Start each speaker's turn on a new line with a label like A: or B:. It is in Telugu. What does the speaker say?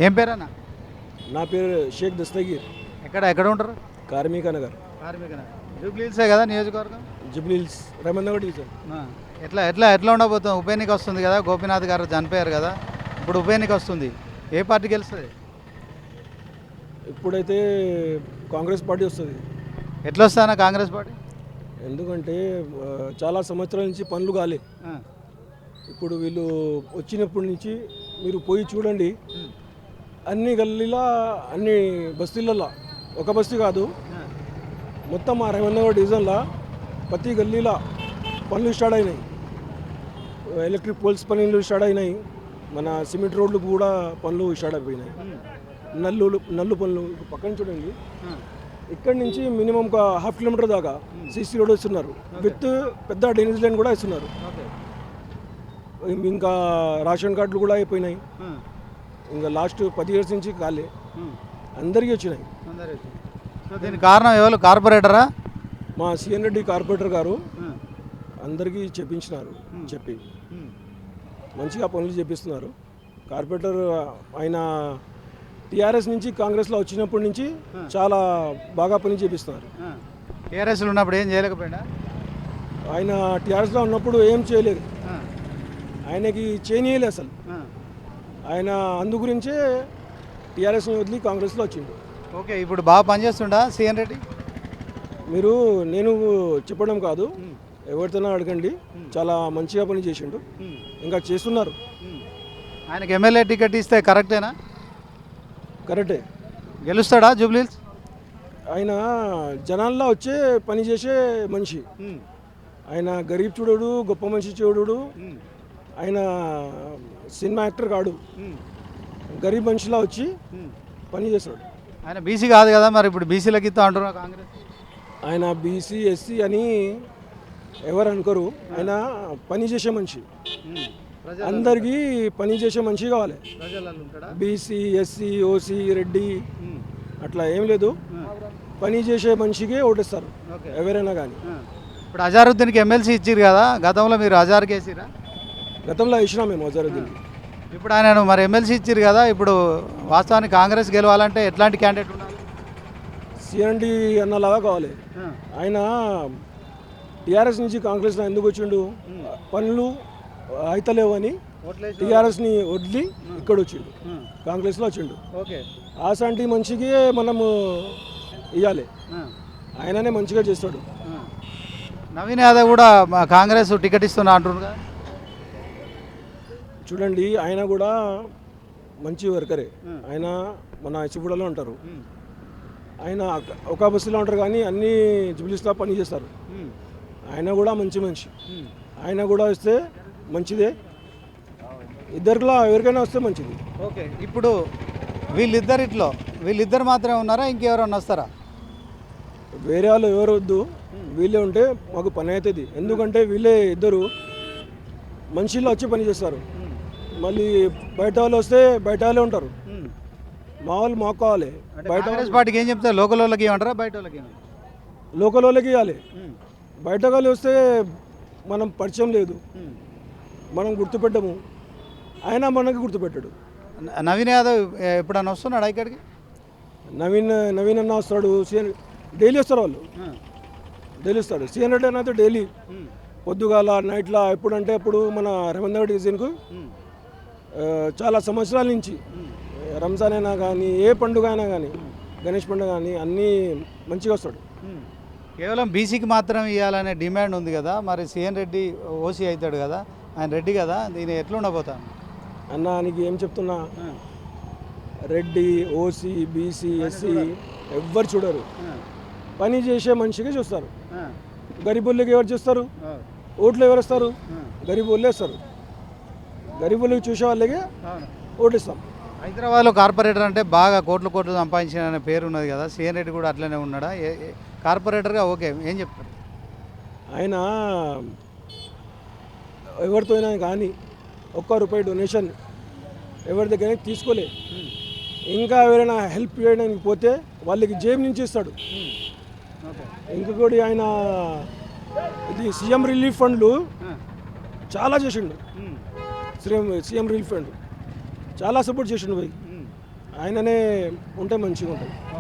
A: ఏం పేరన్నా?
B: నా పేరు షేక్ దస్తగీర్.
A: ఎక్కడ ఉంటారు?
B: కార్మిక నగర్.
A: జూబ్లీ హిల్సే కదా నియోజకవర్గం?
B: జూబ్లీ హిల్స్ రేమందగడ్ డివిజన్.
A: ఎట్లా ఎట్లా ఎట్లా ఉండబోతుంది? ఉప ఎన్నిక వస్తుంది కదా, గోపీనాథ్ గారు చనిపోయారు కదా, ఇప్పుడు ఉప ఎన్నిక వస్తుంది, ఏ పార్టీ గెలుస్తుంది?
B: ఇప్పుడైతే కాంగ్రెస్ పార్టీ వస్తుంది.
A: ఎట్లా వస్తానా కాంగ్రెస్ పార్టీ?
B: ఎందుకంటే చాలా సంవత్సరాల నుంచి పనులు కాలే. ఇప్పుడు వీళ్ళు వచ్చినప్పటి నుంచి మీరు పోయి చూడండి, అన్ని గల్లీలా అన్ని బస్తీలలో, ఒక బస్తీ కాదు మొత్తం ఆ రేమందగడ్ డివిజన్లో ప్రతి గల్లీలా పనులు స్టార్ట్ అయినాయి. ఎలక్ట్రిక్ పోల్స్ పనులు స్టార్ట్ అయినాయి. మన సిమెంట్ రోడ్లు కూడా పనులు స్టార్ట్ అయిపోయినాయి. నల్లు పనులు పక్కన చూడండి, ఇక్కడి నుంచి మినిమం ఒక ½ కిలోమీటర్ దాకా సీసీ రోడ్ ఇస్తున్నారు, విత్ పెద్ద డ్రైనేజ్ లైన్ కూడా ఇస్తున్నారు. ఇంకా రేషన్ కార్డులు కూడా అయిపోయినాయి. ఇంకా లాస్ట్ 10 years నుంచి కాలే, అందరికీ వచ్చినాయి.
A: దీనికి కారణం ఎవరు? కార్పొరేటరా?
B: మా సిఎన్ రెడ్డి కార్పొరేటర్ గారు అందరికీ చెప్పించినారు. చెప్పి మంచిగా పనులు చేపిస్తున్నారు. కార్పొరేటర్ ఆయన టీఆర్ఎస్ నుంచి కాంగ్రెస్లో వచ్చినప్పటి నుంచి చాలా బాగా పని చేపిస్తున్నారు.
A: టీఆర్ఎస్లో ఉన్నప్పుడు ఏం చేయలేకపోయినా?
B: ఆయన టీఆర్ఎస్లో ఉన్నప్పుడు ఏం చేయలేదు, ఆయనకి చేయనీయలేదు అసలు. ఆయన అందు గురించే టీఆర్ఎస్ని వదిలి కాంగ్రెస్లో వచ్చిండు.
A: ఓకే, ఇప్పుడు బాగా పనిచేస్తుండా సిఎన్ రెడ్డి?
B: మీరు నేను చెప్పడం కాదు, ఎవరితోనో అడగండి, చాలా మంచిగా పని చేసిండు, ఇంకా చేస్తున్నారు.
A: ఆయనకి ఎమ్మెల్యే టికెట్ ఇస్తే కరెక్టేనా?
B: కరెక్టే.
A: గెలుస్తాడా జూబ్లీ హిల్స్?
B: ఆయన జనాల్లో వచ్చే పని చేసే మనిషి. ఆయన గరీబ్ చూడడు, గొప్ప మనిషి చూడడు. ఆయన సినిమా యాక్టర్ కాడు, గరీబ్ మనిషిలా వచ్చి పని చేస్తాడు.
A: ఆయన బీసీ కాదు కదా, మరి ఇప్పుడు బీసీలకి ఇస్తా అంటున్నా కాంగ్రెస్.
B: ఆయన బీసీ ఎస్సీ అని ఎవరు అనుకోరు, ఆయన పని చేసే మనిషి. అందరికీ పని చేసే మనిషి కావాలి. బీసీ ఎస్సీ ఓసీ రెడ్డి అట్లా ఏం లేదు, పని చేసే మనిషికే ఓటేస్తారు ఎవరైనా కానీ.
A: ఇప్పుడు అజారుద్దీన్కి ఎమ్మెల్సీ ఇచ్చారు కదా, గతంలో మీరు అజార్కి వేసిరా?
B: గతంలో ఇచ్చినాం మేము అజారుద్దీన్.
A: ఇప్పుడు ఆయన మరి ఎమ్మెల్సీ ఇచ్చారు కదా, ఇప్పుడు వాస్తవానికి కాంగ్రెస్ గెలవాలంటే ఎట్లాంటి క్యాండిడేట్ ఉండాలి?
B: సిఎన్డి అన్నలాగా కావాలి. ఆయన టీఆర్ఎస్ నుంచి కాంగ్రెస్లో ఎందుకు వచ్చిండు? పనులు అయితలేవని టీఆర్ఎస్ని వదిలి ఇక్కడ వచ్చిండు, కాంగ్రెస్లో వచ్చిండు.
A: ఓకే,
B: ఆసాంటి మనిషికి మనము ఇవ్వాలి, ఆయననే మంచిగా చేస్తాడు.
A: నవీన్ యాదవ్ కూడా కాంగ్రెస్ టికెట్ ఇస్తున్నా అంటున్నారు.
B: చూడండి, ఆయన కూడా మంచి వర్కరే. ఆయన మన ఇసుగూడలో ఉంటారు, ఆయన ఒక బస్సులో ఉంటారు కానీ అన్ని జూబ్లీస్లో పని చేస్తారు. ఆయన కూడా మంచి మనిషి, ఆయన కూడా వస్తే మంచిదే. ఇద్దరిలో ఎవరికైనా వస్తే మంచిది.
A: ఓకే, ఇప్పుడు వీళ్ళిద్దరు మాత్రమే ఉన్నారా, ఇంకెవరన్నా వస్తారా?
B: వేరే వాళ్ళు ఎవరు వద్దు, వీళ్ళే ఉంటే మాకు పని అవుతుంది. ఎందుకంటే వీళ్ళే ఇద్దరు మనుషుల్లో వచ్చి పని చేస్తారు. మళ్ళీ బయట వాళ్ళు వస్తే బయట వాళ్ళే ఉంటారు, మా వాళ్ళు మాకు కావాలి.
A: బయట పార్టీకి ఏం చెప్తారు? లోకల్ వాళ్ళకి ఏమంటారా, బయట వాళ్ళకి?
B: లోకల్ వాళ్ళకి ఇవ్వాలి. బయట వాళ్ళు వస్తే మనం పరిచయం లేదు, మనం గుర్తుపెట్టము, ఆయన మనకి గుర్తుపెట్టాడు.
A: నవీన్ యాదవ్ ఎప్పుడన్నా వస్తున్నాడు ఇక్కడికి?
B: నవీన్ అన్న వస్తాడు, సిఎన్ డైలీ వస్తారు, వాళ్ళు డైలీ వస్తాడు. సిఎన్ రెడ్డి అన్న అయితే డైలీ పొద్దుగాల నైట్లో ఎప్పుడంటే అప్పుడు మన రేమందగడ్ డివిజన్కు చాలా సంవత్సరాల నుంచి రంజాన్ అయినా కానీ ఏ పండుగ అయినా కానీ గణేష్ పండుగ కానీ అన్నీ మంచిగా వస్తాడు.
A: కేవలం బీసీకి మాత్రం ఇవ్వాలనే డిమాండ్ ఉంది కదా, మరి సిఎన్ రెడ్డి ఓసీ అవుతాడు కదా, ఆయన రెడ్డి కదా, దీని ఎట్లా ఉండబోతాను
B: అన్న? నీకు ఏం చెప్తున్నా, రెడ్డి ఓసీ బీసీ ఎస్సీ ఎవ్వరు చూడరు, పని చేసే మనిషిగా చూస్తారు. గరీబుల్లోకి ఎవరు చూస్తారు? ఓట్లు ఎవరు వస్తారు? గరీబుల్లే వస్తారు. గరీబుల్లోకి చూసే వాళ్ళకి ఓటిస్తాం.
A: హైదరాబాద్లో కార్పొరేటర్ అంటే బాగా కోట్లు సంపాదించిన పేరు ఉన్నది కదా, సిఎన్ రెడ్డి కూడా అట్లనే ఉన్నాడా కార్పొరేటర్గా? ఓకే, ఏం చెప్తారు?
B: ఆయన ఎవరితో అయినా కానీ ₹1 డొనేషన్ ఎవరి దగ్గర తీసుకోలే. ఇంకా ఎవరైనా హెల్ప్ చేయడానికి పోతే వాళ్ళకి జేబు నుంచి ఇస్తాడు. ఇంకొకటి ఆయన ఇది సీఎం రిలీఫ్ ఫండ్లు చాలా చేసిండు. సీఎం రిలీఫ్ ఫండ్ చాలా సపోర్ట్ చేసిండు పోయి. ఆయననే ఉంటే మంచిగా ఉంటుంది.